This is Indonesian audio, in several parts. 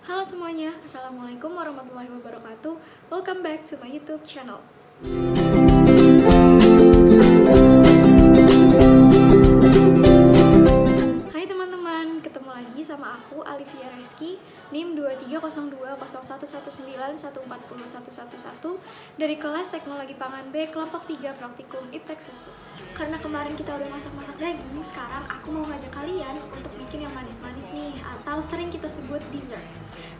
Halo semuanya, Assalamualaikum warahmatullahi wabarakatuh. Welcome back to my YouTube channel. Hai teman-teman, ketemu lagi sama aku Alivia Reski, NIM 2302011191401111 dari kelas Teknologi Pangan B kelompok 3 Praktikum Iptek Susu. Karena kemarin kita udah masak-masak daging, sekarang aku mau ngajak kalian untuk bikin yang manis-manis nih, atau sering kita sebut dessert.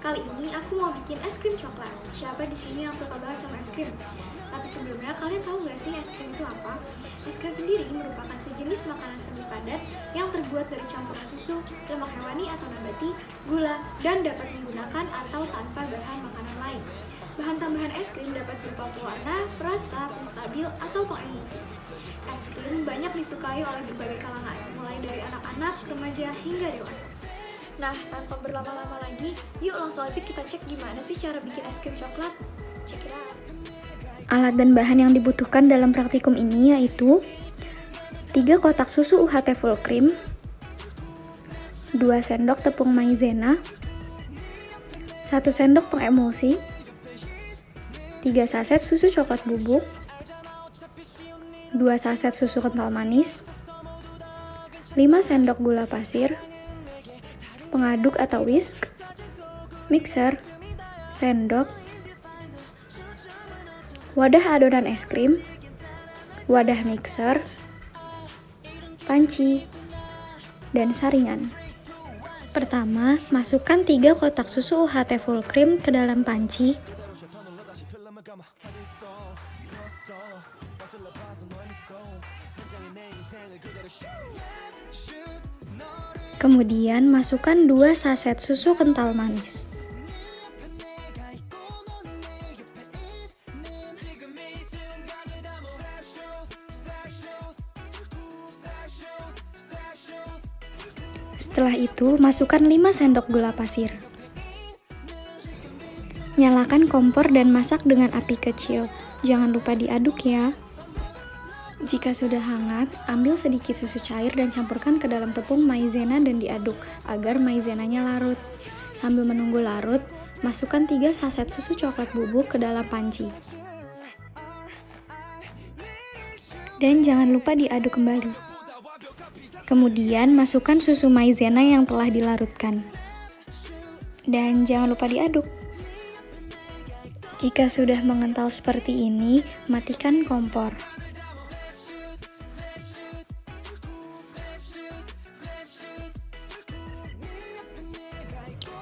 Kali ini aku mau bikin es krim coklat. Siapa di sini yang suka banget sama es krim? Tapi sebelumnya, kalian tahu nggak sih es krim itu apa? Es krim sendiri merupakan sejenis makanan semi padat yang terbuat dari campuran susu, lemak hewani atau nabati, gula, dan dapat menggunakan atau tanpa bahan makanan lain. Bahan tambahan es krim dapat berupa pewarna, perasa, penstabil, atau pengemulsi. Es krim banyak disukai oleh berbagai kalangan, mulai dari anak-anak, remaja, hingga dewasa. Nah, tanpa berlama-lama lagi, yuk langsung aja kita cek gimana sih cara bikin es krim coklat. Check it out. Alat dan bahan yang dibutuhkan dalam praktikum ini yaitu 3 kotak susu UHT full cream, 2 sendok tepung maizena, 1 sendok pengemulsi, 3 saset susu coklat bubuk, 2 saset susu kental manis, 5 sendok gula pasir, pengaduk atau whisk, mixer, sendok, wadah adonan es krim, wadah mixer, panci, dan saringan. Pertama, masukkan 3 kotak susu UHT full cream ke dalam panci. Kemudian, masukkan 2 saset susu kental manis. Setelah itu, masukkan 5 sendok gula pasir. Nyalakan kompor dan masak dengan api kecil. Jangan lupa diaduk ya. Jika sudah hangat, ambil sedikit susu cair dan campurkan ke dalam tepung maizena dan diaduk agar maizenanya larut. Sambil menunggu larut, masukkan 3 saset susu coklat bubuk ke dalam panci. Dan jangan lupa diaduk kembali. Kemudian masukkan susu maizena yang telah dilarutkan. Dan jangan lupa diaduk. Jika sudah mengental seperti ini, matikan kompor.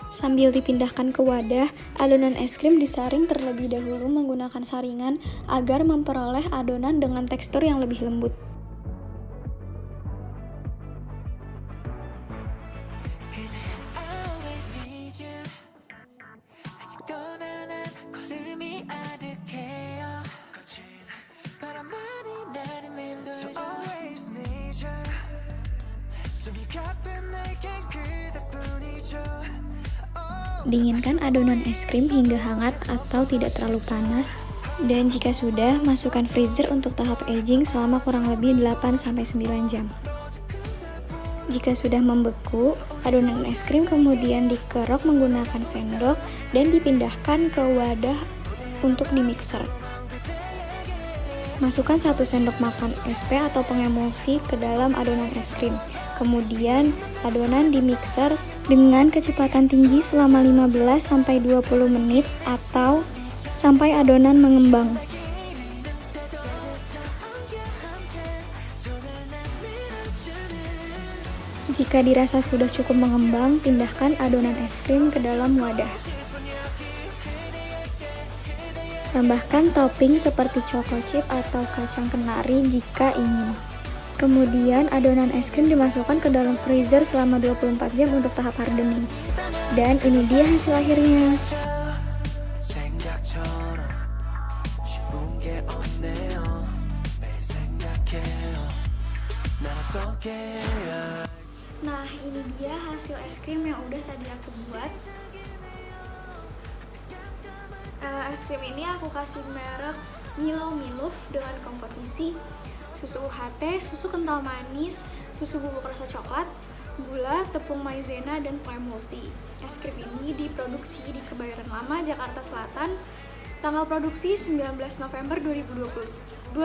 Sambil dipindahkan ke wadah, adonan es krim disaring terlebih dahulu menggunakan saringan agar memperoleh adonan dengan tekstur yang lebih lembut. Dinginkan adonan es krim hingga hangat atau tidak terlalu panas, dan jika sudah, masukkan freezer untuk tahap aging selama kurang lebih 8-9 jam. Jika sudah membeku, adonan es krim kemudian dikerok menggunakan sendok dan dipindahkan ke wadah untuk dimixer. Masukkan 1 sendok makan SP atau pengemulsi ke dalam adonan es krim. Kemudian, adonan dimixer dengan kecepatan tinggi selama 15-20 menit atau sampai adonan mengembang. Jika dirasa sudah cukup mengembang, pindahkan adonan es krim ke dalam wadah. Tambahkan topping seperti choco chip atau kacang kenari jika ingin. Kemudian adonan es krim dimasukkan ke dalam freezer selama 24 jam untuk tahap hardening. Dan ini dia hasil akhirnya. Nah, ini dia hasil es krim yang udah tadi aku buat. Es krim ini aku kasih merek Milo Miluf dengan komposisi susu UHT, susu kental manis, susu bubuk rasa coklat, gula, tepung maizena, dan pengemulsi. Es krim ini diproduksi di Kebayoran Lama, Jakarta Selatan. Tanggal produksi 19 November 2021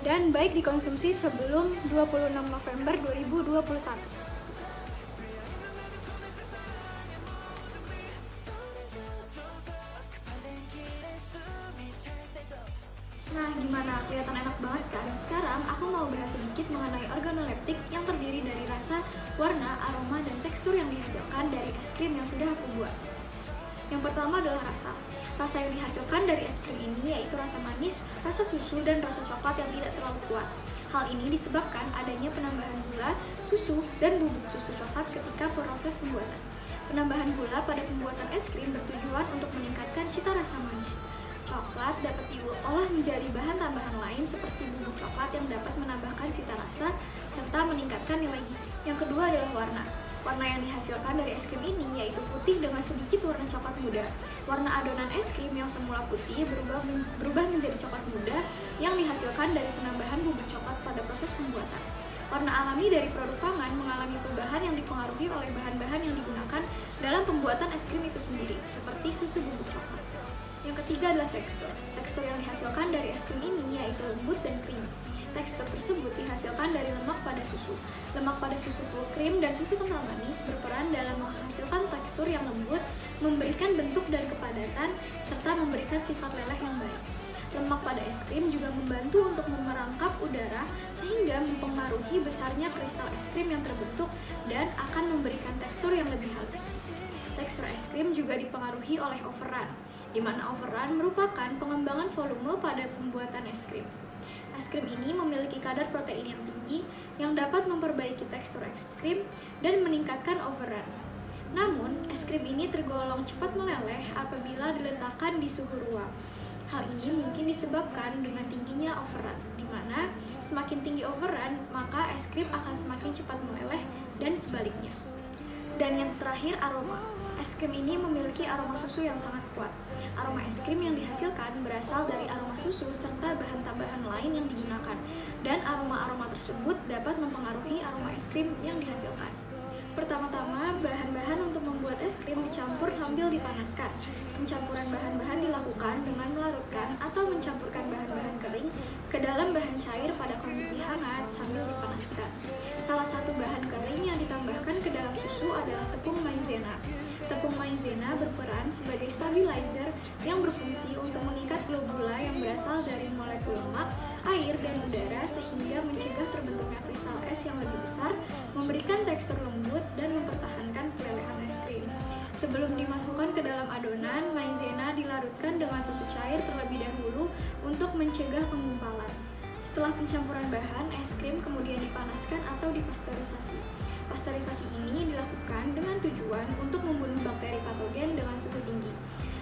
dan baik dikonsumsi sebelum 26 November 2021. Nah, gimana? Kelihatan enak banget kan? Sekarang aku mau bahas sedikit mengenai organoleptik yang terdiri dari rasa, warna, aroma, dan tekstur yang dihasilkan dari es krim yang sudah aku buat. Yang pertama adalah rasa. Rasa yang dihasilkan dari es krim ini yaitu rasa manis, rasa susu, dan rasa coklat yang tidak terlalu kuat. Hal ini disebabkan adanya penambahan gula, susu, dan bubuk susu coklat ketika proses pembuatan. Penambahan gula pada pembuatan es krim bertujuan untuk meningkatkan cita rasa manis. Coklat dapat diolah menjadi bahan tambahan lain seperti bubuk coklat yang dapat menambahkan cita rasa serta meningkatkan nilai gizi. Yang kedua adalah warna. Warna yang dihasilkan dari es krim ini yaitu putih dengan sedikit warna coklat muda. Warna adonan es krim yang semula putih berubah menjadi coklat muda yang dihasilkan dari penambahan bubuk coklat pada proses pembuatan. Warna alami dari produk pangan mengalami perubahan yang dipengaruhi oleh bahan-bahan yang digunakan dalam pembuatan es krim itu sendiri, seperti susu bubuk coklat. Yang ketiga adalah tekstur. Tekstur yang dihasilkan dari es krim ini yaitu lembut dan creamy. Tekstur tersebut dihasilkan dari lemak pada susu. Lemak pada susu full cream dan susu kental manis berperan dalam menghasilkan tekstur yang lembut, memberikan bentuk dan kepadatan, serta memberikan sifat leleh yang baik. Lemak pada es krim juga membantu untuk memerangkap udara sehingga mempengaruhi besarnya kristal es krim yang terbentuk dan akan memberikan tekstur yang lebih halus. Tekstur es krim juga dipengaruhi oleh overrun, di mana overrun merupakan pengembangan volume pada pembuatan es krim. Es krim ini memiliki kadar protein yang tinggi yang dapat memperbaiki tekstur es krim dan meningkatkan overrun. Namun, es krim ini tergolong cepat meleleh apabila diletakkan di suhu ruang. Hal ini mungkin disebabkan dengan tingginya overrun, di mana semakin tinggi overrun, maka es krim akan semakin cepat meleleh dan sebaliknya. Dan yang terakhir, aroma. Es krim ini memiliki aroma susu yang sangat kuat. Aroma es krim yang dihasilkan berasal dari aroma susu serta bahan tambahan lain yang digunakan. Dan aroma-aroma tersebut dapat mempengaruhi aroma es krim yang dihasilkan. Pertama-tama, bahan-bahan untuk membuat es krim dicampur sambil dipanaskan. Pencampuran bahan-bahan dilakukan dengan melarutkan atau mencampurkan bahan-bahan kering ke dalam bahan cair pada kondisi hangat sambil dipanaskan. Salah satu bahan kering yang ditambahkan ke dalam susu adalah tepung maizena. Tepung maizena berperan sebagai stabilizer yang berfungsi untuk mengikat globula yang berasal dari molekul lemak, air, dan udara sehingga mencegah terbentuknya kristal es yang lebih besar, memberikan tekstur lembut, dan mempertahankan kelelehan es krim. Sebelum dimasukkan ke dalam adonan, maizena dilarutkan dengan susu cair terlebih dahulu untuk mencegah penggumpalan. Setelah pencampuran bahan, es krim kemudian dipanaskan atau dipasteurisasi. Pasteurisasi ini dilakukan dengan tujuan untuk membunuh bakteri patogen dengan suhu tinggi.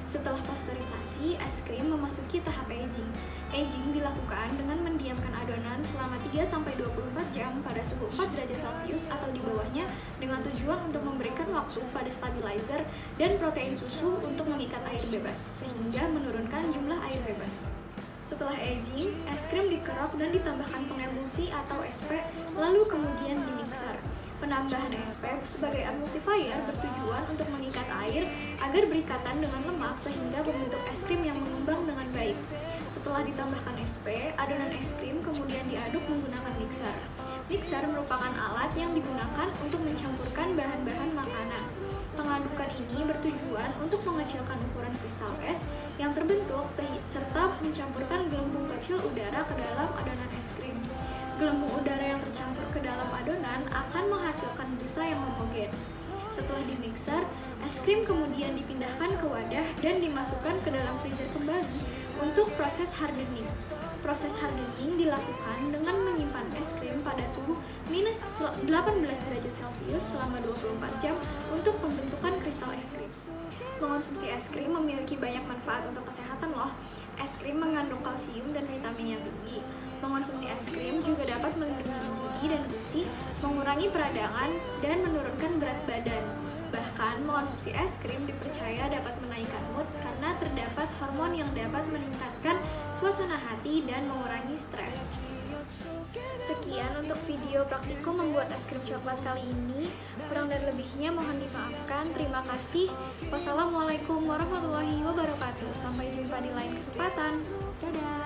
Setelah pasteurisasi, es krim memasuki tahap aging. Aging dilakukan dengan mendiamkan adonan selama 3-24 jam pada suhu 4 derajat Celcius atau di bawahnya dengan tujuan untuk memberikan waktu pada stabilizer dan protein susu untuk mengikat air bebas, sehingga menurunkan jumlah air bebas. Setelah aging, es krim dikerok dan ditambahkan pengemulsi atau SP, lalu kemudian dimixer. Penambahan SP sebagai emulsifier bertujuan untuk mengikat air agar berikatan dengan lemak sehingga membentuk es krim yang mengembang dengan baik. Setelah ditambahkan SP, adonan es krim kemudian diaduk menggunakan mixer. Mixer merupakan alat yang digunakan untuk mencampurkan bahan-bahan makanan. Pengadukan ini bertujuan untuk mengecilkan ukuran kristal es yang terbentuk serta mencampurkan gelembung kecil udara ke dalam adonan es krim. Gelembung udara yang tercampur ke dalam adonan akan menghasilkan busa yang homogen. Setelah dimixer, es krim kemudian dipindahkan ke wadah dan dimasukkan ke dalam freezer kembali untuk proses hardening. Proses hardening dilakukan dengan menyimpan es krim pada suhu minus 18 derajat Celcius selama 24 jam untuk pembentukan kristal es krim. Mengonsumsi es krim memiliki banyak manfaat untuk kesehatan loh. Es krim mengandung kalsium dan vitamin yang tinggi. Mengonsumsi es krim juga dapat melindungi gigi dan gusi, mengurangi peradangan, dan menurunkan berat badan. Bahkan, mengonsumsi es krim dipercaya dapat menaikkan mood karena terdapat hormon yang dapat meningkatkan suasana hati dan mengurangi stres. Sekian untuk video praktikum membuat es krim coklat kali ini. Kurang dan lebihnya mohon dimaafkan. Terima kasih. Wassalamualaikum warahmatullahi wabarakatuh. Sampai jumpa di lain kesempatan. Dadah.